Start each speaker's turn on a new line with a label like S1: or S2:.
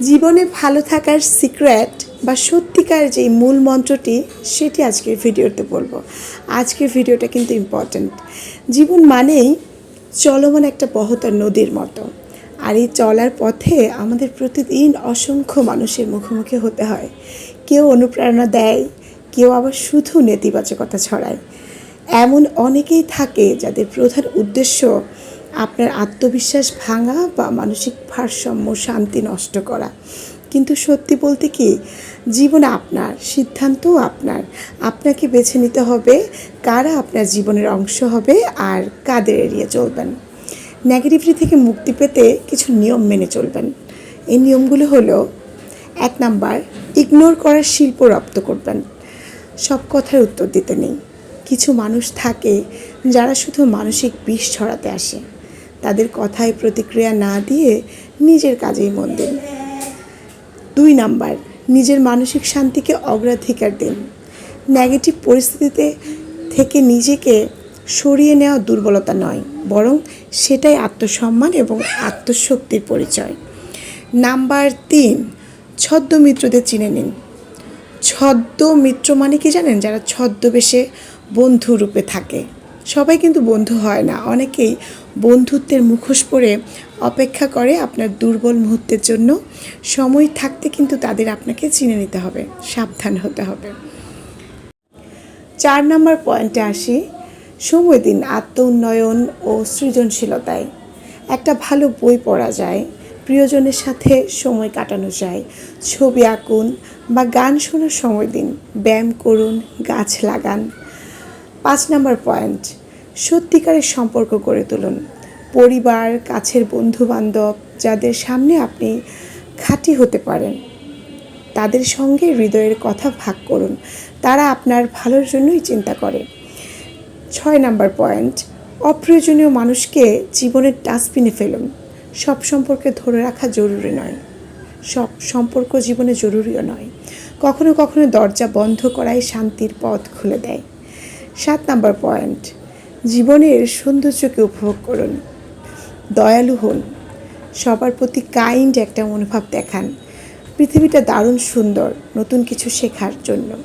S1: জীবনে ভালো থাকার সিক্রেট বা সত্যিকার যে মূল মন্ত্রটি সেটি আজকের ভিডিওতে বলবো। আজকের ভিডিওটা কিন্তু ইম্পর্ট্যান্ট। জীবন মানেই চলমান একটা বহতা নদীর মতো, আর এই চলার পথে আমাদের প্রতিদিন অসংখ্য মানুষের মুখোমুখি হতে হয়। কেউ অনুপ্রেরণা দেয়, কেউ আবার শুধু নেতিবাচকতা ছড়ায়। এমন অনেকেই থাকে যাদের প্রধান উদ্দেশ্য আপনার আত্মবিশ্বাস ভাঙা বা মানসিক ভারসাম্য শান্তি নষ্ট করা। কিন্তু সত্যি বলতে কি, জীবন আপনার, সিদ্ধান্তও আপনার। আপনাকে বেছে নিতে হবে কারা আপনার জীবনের অংশ হবে আর কাদের এড়িয়ে চলবেন। নেগেটিভিটি থেকে মুক্তি পেতে কিছু নিয়ম মেনে চলবেন। এই নিয়মগুলো হলো: 1 নাম্বার, ইগনোর করার শিল্প রপ্ত করবেন। সব কথার উত্তর দিতে নেই। কিছু মানুষ থাকে যারা শুধু মানসিক বিষ ছড়াতে আসে। তাদের কথায় প্রতিক্রিয়া না দিয়ে নিজের কাজেই মন দিন। 2 নাম্বার, নিজের মানসিক শান্তিকে অগ্রাধিকার দিন। নেগেটিভ পরিস্থিতিতে থেকে নিজেকে সরিয়ে নেওয়া দুর্বলতা নয়, বরং সেটাই আত্মসম্মান এবং আত্মশক্তির পরিচয়। নাম্বার 3, ছদ্মমিত্রদের চিনে নিন। ছদ্মমিত্র মানে কি জানেন? যারা ছদ্মবেশে বন্ধু রূপে থাকে। সবাই কিন্তু বন্ধু হয় না, অনেকেই বন্ধুত্বের মুখোশ পরে অপেক্ষা করে আপনার দুর্বল মুহূর্তের জন্য। সময় থাকতে কিন্তু তাদের আপনাকে চিনে নিতে হবে, সাবধান হতে হবে। 4 নম্বর পয়েন্টে আসি। সময় দিন আত্ম উন্নয়ন ও সৃজনশীলতায়। একটা ভালো বই পড়া যায়, প্রিয়জনের সাথে সময় কাটানো যায়, ছবি আঁকুন বা গান শোনার সময় দিন, ব্যায়াম করুন, গাছ লাগান। 5 নম্বর পয়েন্ট, সত্যিকারের সম্পর্ক গড়ে তুলুন। পরিবার, কাছের বন্ধুবান্ধব যাদের সামনে আপনি খাঁটি হতে পারেন, তাদের সঙ্গে হৃদয়ের কথা ভাগ করুন। তারা আপনার ভালোর জন্যই চিন্তা করে। 6 নম্বর পয়েন্ট, অপ্রয়োজনীয় মানুষকে জীবনের ডাস্টবিনে ফেলুন। সব সম্পর্কে ধরে রাখা জরুরি নয়, সব সম্পর্ক জীবনে জরুরিও নয়। কখনো কখনো দরজা বন্ধ করাই শান্তির পথ খুলে দেয়। 7 নম্বর পয়েন্ট, জীবনের সৌন্দর্যকে উপভোগ করুন। দয়ালু হন, সবার প্রতি কাইন্ড একটা মনোভাব দেখান। পৃথিবীটা দারুণ সুন্দর নতুন কিছু শেখার জন্য।